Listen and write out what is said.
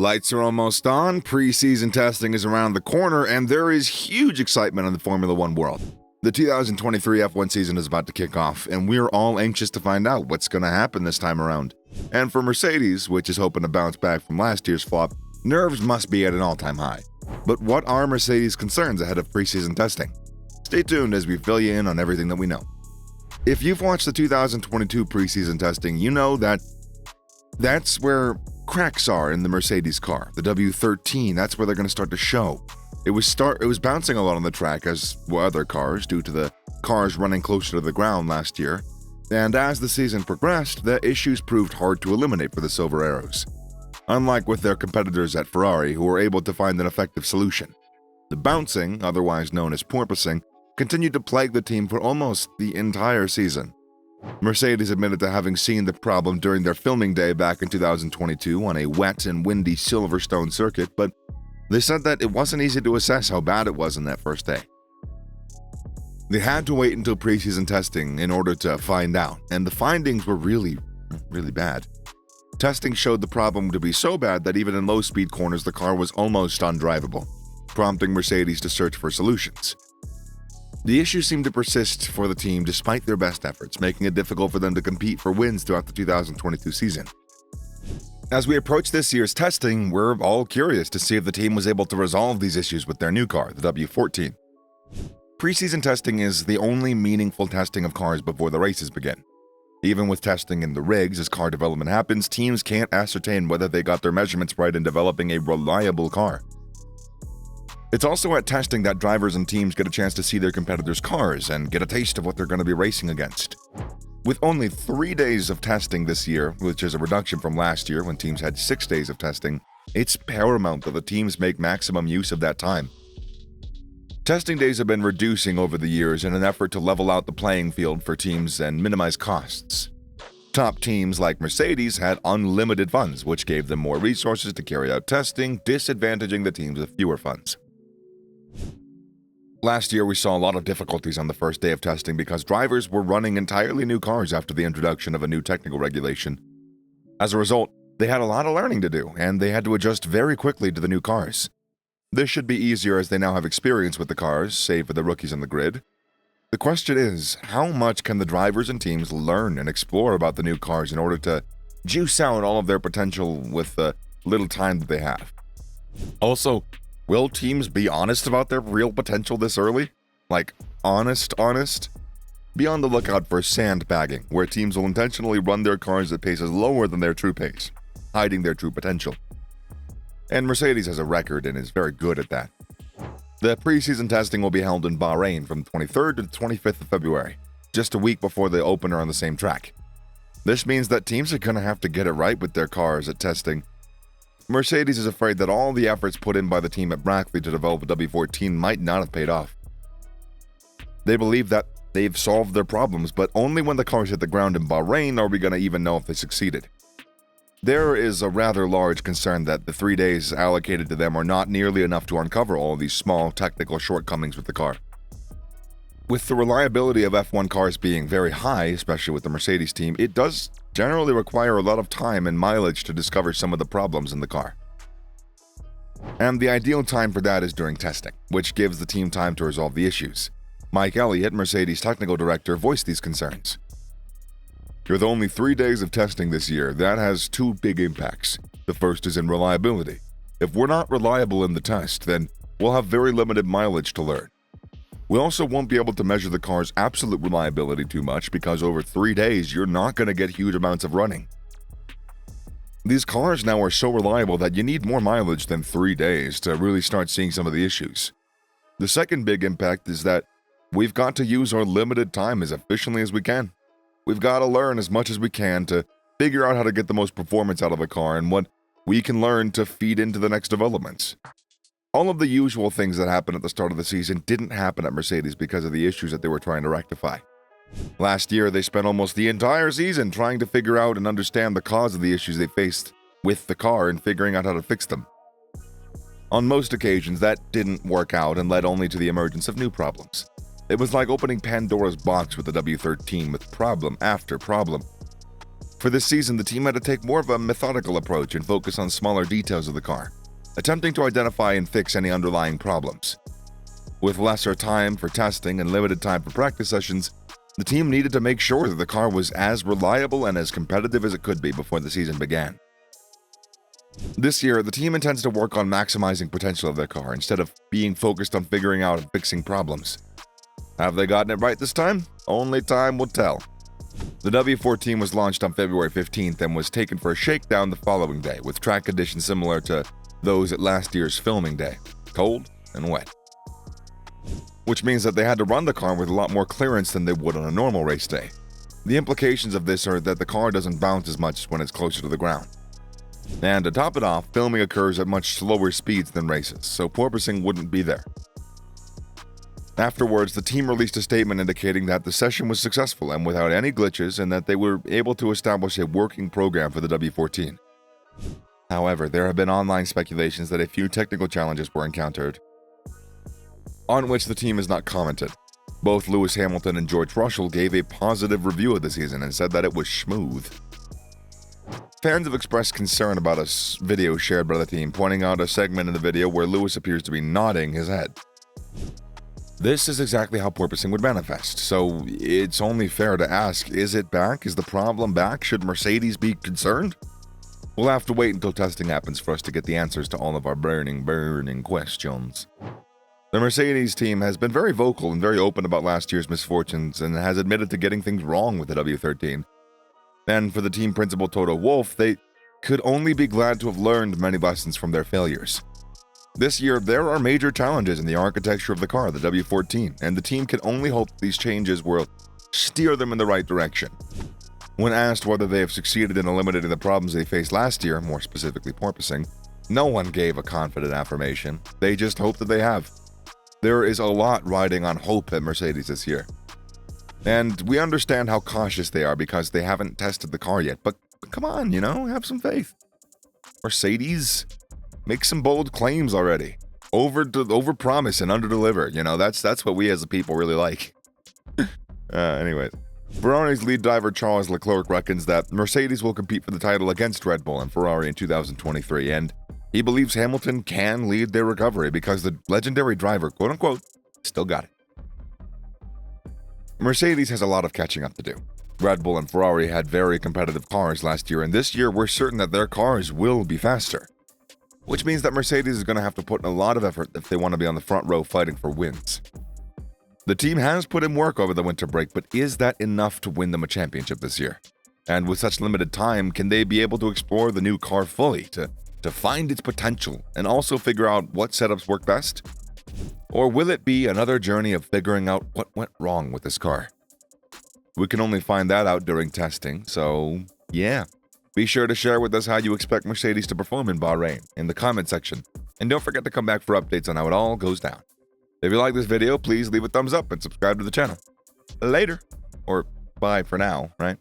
Lights are almost on, preseason testing is around the corner, and there is huge excitement in the Formula One world. The 2023 F1 season is about to kick off, and we're all anxious to find out what's going to happen this time around. And for Mercedes, which is hoping to bounce back from last year's flop, nerves must be at an all-time high. But what are Mercedes' concerns ahead of preseason testing? Stay tuned as we fill you in on everything that we know. If you've watched the 2022 preseason testing, you know that's where cracks are in the Mercedes car. The W13, that's where they're going to start to show. It was bouncing a lot on the track, as were other cars, due to the cars running closer to the ground last year. And as the season progressed, the issues proved hard to eliminate for the Silver Arrows. Unlike with their competitors at Ferrari, who were able to find an effective solution. The bouncing, otherwise known as porpoising, continued to plague the team for almost the entire season. Mercedes admitted to having seen the problem during their filming day back in 2022 on a wet and windy Silverstone circuit, but they said that it wasn't easy to assess how bad it was in that first day. They had to wait until preseason testing in order to find out, and the findings were really bad. Testing showed the problem to be so bad that even in low-speed corners the car was almost undrivable, prompting Mercedes to search for solutions. The issue seemed to persist for the team despite their best efforts, making it difficult for them to compete for wins throughout the 2022 season. As we approach this year's testing, we're all curious to see if the team was able to resolve these issues with their new car, the W14. Preseason testing is the only meaningful testing of cars before the races begin. Even with testing in the rigs as car development happens, teams can't ascertain whether they got their measurements right in developing a reliable car. It's also at testing that drivers and teams get a chance to see their competitors' cars and get a taste of what they're going to be racing against. With only 3 days of testing this year, which is a reduction from last year when teams had 6 days of testing, it's paramount that the teams make maximum use of that time. Testing days have been reducing over the years in an effort to level out the playing field for teams and minimize costs. Top teams like Mercedes had unlimited funds, which gave them more resources to carry out testing, disadvantaging the teams with fewer funds. Last year, we saw a lot of difficulties on the first day of testing because drivers were running entirely new cars after the introduction of a new technical regulation. As a result, they had a lot of learning to do, and they had to adjust very quickly to the new cars. This should be easier as they now have experience with the cars, save for the rookies on the grid. The question is, how much can the drivers and teams learn and explore about the new cars in order to juice out all of their potential with the little time that they have? Also, will teams be honest about their real potential this early? Like, honest? Be on the lookout for sandbagging, where teams will intentionally run their cars at paces lower than their true pace, hiding their true potential. And Mercedes has a record and is very good at that. The preseason testing will be held in Bahrain from 23rd to 25th of February, just a week before the opener on the same track. This means that teams are going to have to get it right with their cars at testing. Mercedes is afraid that all the efforts put in by the team at Brackley to develop a W14 might not have paid off. They believe that they've solved their problems, but only when the cars hit the ground in Bahrain are we going to even know if they succeeded. There is a rather large concern that the 3 days allocated to them are not nearly enough to uncover all of these small technical shortcomings with the car. With the reliability of F1 cars being very high, especially with the Mercedes team, it does generally require a lot of time and mileage to discover some of the problems in the car. And the ideal time for that is during testing, which gives the team time to resolve the issues. Mike Elliott, Mercedes technical director, voiced these concerns. With only 3 days of testing this year, that has two big impacts. The first is in reliability. If we're not reliable in the test, then we'll have very limited mileage to learn. We also won't be able to measure the car's absolute reliability too much because over 3 days, you're not going to get huge amounts of running. These cars now are so reliable that you need more mileage than 3 days to really start seeing some of the issues. The second big impact is that we've got to use our limited time as efficiently as we can. We've got to learn as much as we can to figure out how to get the most performance out of a car and what we can learn to feed into the next developments. All of the usual things that happened at the start of the season didn't happen at Mercedes because of the issues that they were trying to rectify. Last year, they spent almost the entire season trying to figure out and understand the cause of the issues they faced with the car and figuring out how to fix them. On most occasions, that didn't work out and led only to the emergence of new problems. It was like opening Pandora's box with the W13 with problem after problem. For this season, the team had to take more of a methodical approach and focus on smaller details of the car, attempting to identify and fix any underlying problems. With lesser time for testing and limited time for practice sessions, the team needed to make sure that the car was as reliable and as competitive as it could be before the season began. This year, the team intends to work on maximizing potential of their car instead of being focused on figuring out and fixing problems. Have they gotten it right this time? Only time will tell. The W14 was launched on February 15th and was taken for a shakedown the following day, with track conditions similar to those at last year's filming day, cold and wet. Which means that they had to run the car with a lot more clearance than they would on a normal race day. The implications of this are that the car doesn't bounce as much when it's closer to the ground. And to top it off, filming occurs at much slower speeds than races, so porpoising wouldn't be there. Afterwards, the team released a statement indicating that the session was successful and without any glitches, and that they were able to establish a working program for the W14. However, there have been online speculations that a few technical challenges were encountered, on which the team has not commented. Both Lewis Hamilton and George Russell gave a positive review of the season and said that it was smooth. Fans have expressed concern about a video shared by the team, pointing out a segment in the video where Lewis appears to be nodding his head. This is exactly how porpoising would manifest, so it's only fair to ask, is it back? Is the problem back? Should Mercedes be concerned? We'll have to wait until testing happens for us to get the answers to all of our burning questions. The Mercedes team has been very vocal and very open about last year's misfortunes and has admitted to getting things wrong with the W13. And for the team principal Toto Wolff, they could only be glad to have learned many lessons from their failures. This year, there are major challenges in the architecture of the car, the W14, and the team can only hope these changes will steer them in the right direction. When asked whether they have succeeded in eliminating the problems they faced last year, more specifically porpoising, no one gave a confident affirmation. They just hope that they have. There is a lot riding on hope at Mercedes this year. And we understand how cautious they are because they haven't tested the car yet, but come on, have some faith. Mercedes, make some bold claims already. Over promise and under deliver. That's what we as a people really like. Anyways, Ferrari's lead driver Charles Leclerc reckons that Mercedes will compete for the title against Red Bull and Ferrari in 2023, and he believes Hamilton can lead their recovery because the legendary driver, quote unquote, still got it. Mercedes has a lot of catching up to do. Red Bull and Ferrari had very competitive cars last year, and this year we're certain that their cars will be faster. Which means that Mercedes is going to have to put in a lot of effort if they want to be on the front row fighting for wins. The team has put in work over the winter break, but is that enough to win them a championship this year? And with such limited time, can they be able to explore the new car fully to find its potential and also figure out what setups work best? Or will it be another journey of figuring out what went wrong with this car? We can only find that out during testing, so yeah. Be sure to share with us how you expect Mercedes to perform in Bahrain in the comment section, and don't forget to come back for updates on how it all goes down. If you like this video, please leave a thumbs up and subscribe to the channel. Later. Or bye for now, right?